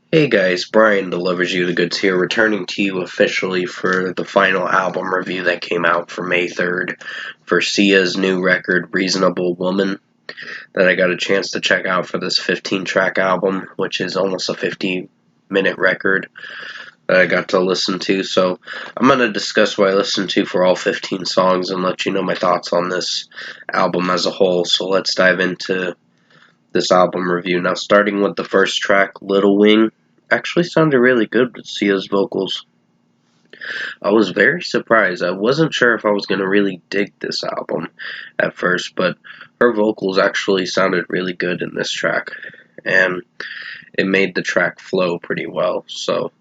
Hey guys, Brian delivers you the goods here, returning to you officially for the final album review that came out for May 3rd for Sia's new record, Reasonable Woman, that I got a chance to check out for this 15-track album, which is almost a 50-minute record that I got to listen to. So I'm going to discuss what I listened to for all 15 songs and let you know my thoughts on this album as a whole. So let's dive into this album review. Now, starting with the first track, Little Wing, actually sounded really good with Sia's vocals. I was very surprised. I wasn't sure if I was going to really dig this album at first, but her vocals actually sounded really good in this track, and it made the track flow pretty well. So,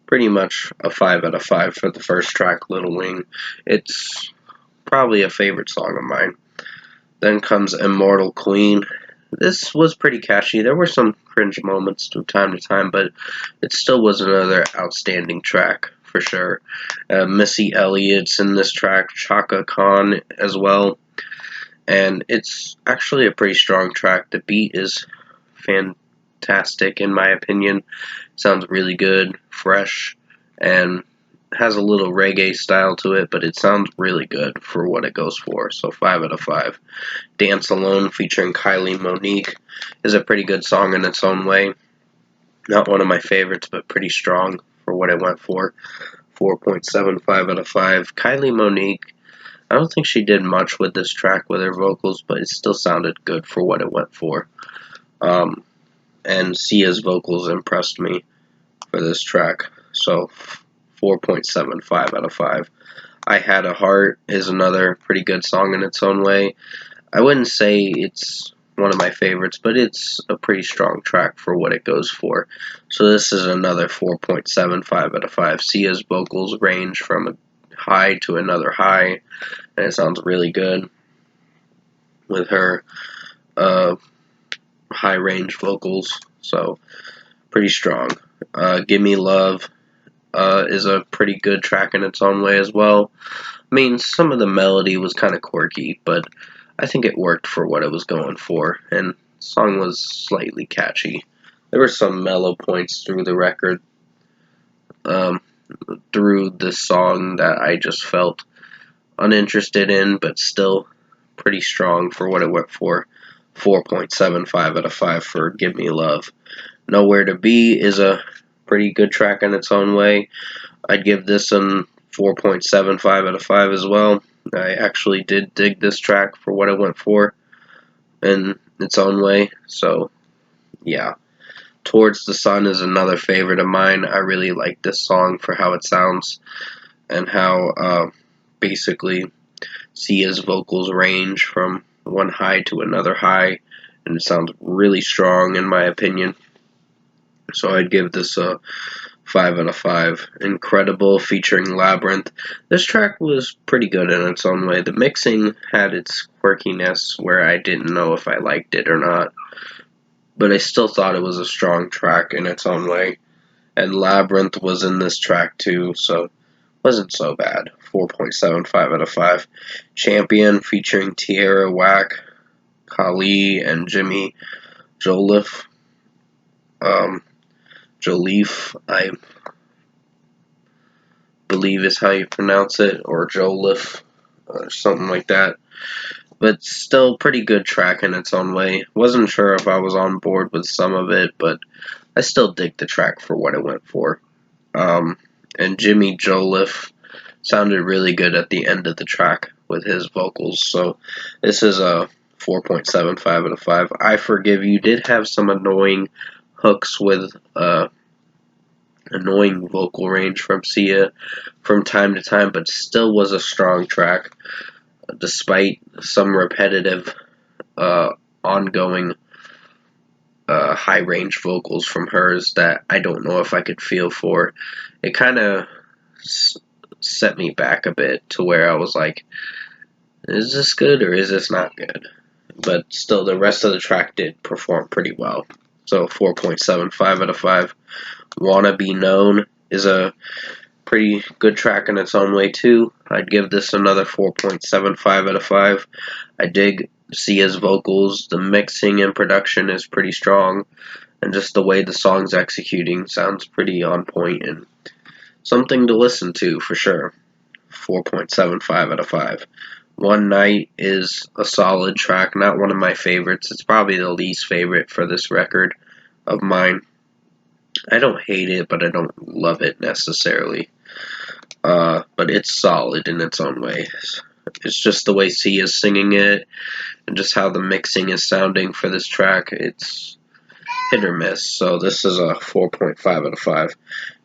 pretty much a 5 out of 5 for the first track, Little Wing. It's probably a favorite song of mine. Then comes Immortal Queen. This was pretty catchy. There were some cringe moments from time to time, but it still was another outstanding track for sure. Missy Elliott's in this track, Chaka Khan as well, and it's actually a pretty strong track. The beat is fantastic in my opinion. Sounds really good, fresh, and has a little reggae style to it, but it sounds really good for what it goes for. So 5 out of 5. Dance Alone featuring Kylie Monique is a pretty good song in its own way. Not one of my favorites, but pretty strong for what it went for. 4.75 out of 5. Kylie Monique, I don't think she did much with this track with her vocals, but it still sounded good for what it went for. And Sia's vocals impressed me for this track. So 4.75 out of 5. I Had a Heart is another pretty good song in its own way. I wouldn't say it's one of my favorites, but it's a pretty strong track for what it goes for. So this is another 4.75 out of 5. Sia's vocals range from a high to another high, and it sounds really good with her high range vocals. So pretty strong. Gimme Love is a pretty good track in its own way as well. I mean, some of the melody was kind of quirky, but I think it worked for what it was going for, and the song was slightly catchy. There were some mellow points through the record, through this song that I just felt uninterested in, but still pretty strong for what it went for. 4.75 out of 5 for Give Me Love. Nowhere to Be is a pretty good track in its own way. I'd give this a 4.75 out of 5 as well. I actually did dig this track for what it went for in its own way. So, yeah. Towards the Sun is another favorite of mine. I really like this song for how it sounds and how basically Sia's vocals range from one high to another high, and it sounds really strong in my opinion. So I'd give this a 5 out of 5. Incredible featuring Labyrinth. This track was pretty good in its own way. The mixing had its quirkiness where I didn't know if I liked it or not, but I still thought it was a strong track in its own way. And Labyrinth was in this track too, so wasn't so bad. 4.75 out of 5. Champion featuring Tierra Whack, Kali, and Jimmy Joliffe. Joliffe, I believe is how you pronounce it, or Joliffe, or something like that. But still pretty good track in its own way. Wasn't sure if I was on board with some of it, but I still dig the track for what it went for. And Jimmy Joliffe sounded really good at the end of the track with his vocals, so this is a 4.75 out of 5. I Forgive You did have some annoying hooks with annoying vocal range from Sia from time to time, but still was a strong track despite some repetitive, ongoing, high range vocals from hers that I don't know if I could feel for. It kind of set me back a bit to where I was like, is this good or is this not good? But still, the rest of the track did perform pretty well. So 4.75 out of 5. Wanna Be Known is a pretty good track in its own way too. I'd give this another 4.75 out of 5. I dig Sia's vocals. The mixing and production is pretty strong, and just the way the song's executing sounds pretty on point and something to listen to for sure. 4.75 out of 5. One Night is a solid track, not one of my favorites. It's probably the least favorite for this record of mine. I don't hate it, but I don't love it necessarily. But it's solid in its own way. It's just the way Sia's singing it, and just how the mixing is sounding for this track. It's hit or miss. So this is a 4.5 out of 5.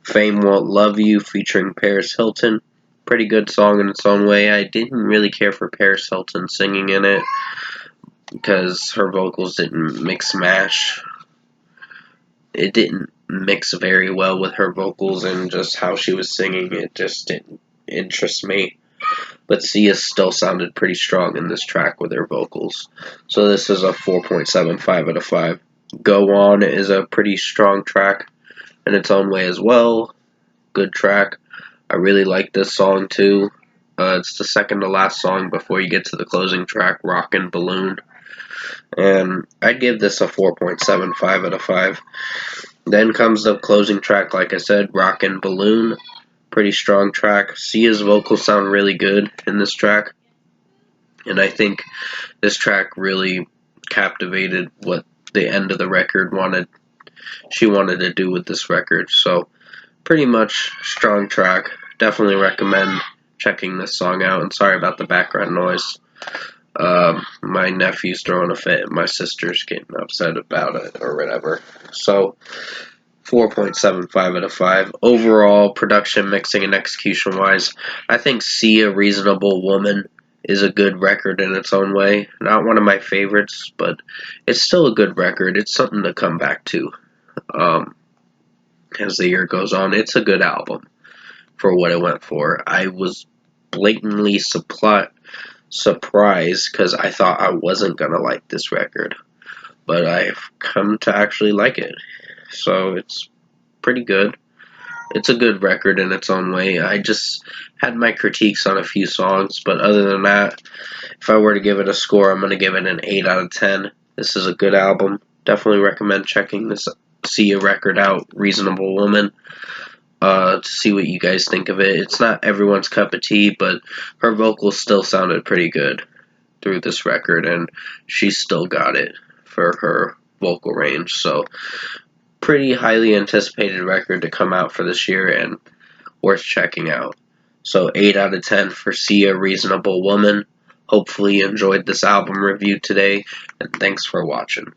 Fame Won't Love You featuring Paris Hilton. Pretty good song in its own way. I didn't really care for Paris Hilton singing in it because her vocals didn't mix mash. It didn't mix very well with her vocals and just how she was singing. It just didn't interest me. But Sia still sounded pretty strong in this track with her vocals. So this is a 4.75 out of 5. Go On is a pretty strong track in its own way as well. Good track. I really like this song too. It's the second to last song before you get to the closing track, Rockin' Balloon. And I'd give this a 4.75 out of 5. Then comes the closing track, like I said, Rockin' Balloon. Pretty strong track. Sia's vocals sound really good in this track. And I think this track really captivated what the end of the record she wanted to do with this record. So pretty much strong track. Definitely recommend checking this song out. And sorry about the background noise. My nephew's throwing a fit and my sister's getting upset about it or whatever. So 4.75 out of 5. Overall, production, mixing, and execution wise, I think Sia Reasonable Woman is a good record in its own way. Not one of my favorites, but it's still a good record. It's something to come back to as the year goes on. It's a good album for what it went for. I was blatantly surprised because I thought I wasn't going to like this record, but I've come to actually like it. So it's pretty good. It's a good record in its own way. I just had my critiques on a few songs, but other than that, if I were to give it a score, I'm going to give it an 8 out of 10. This is a good album. Definitely recommend checking this Sia record out, Reasonable Woman, to see what you guys think of it. It's not everyone's cup of tea, but her vocals still sounded pretty good through this record, and she still got it for her vocal range. So pretty highly anticipated record to come out for this year and worth checking out. So 8 out of 10 for Sia Reasonable Woman. Hopefully you enjoyed this album review today, and thanks for watching.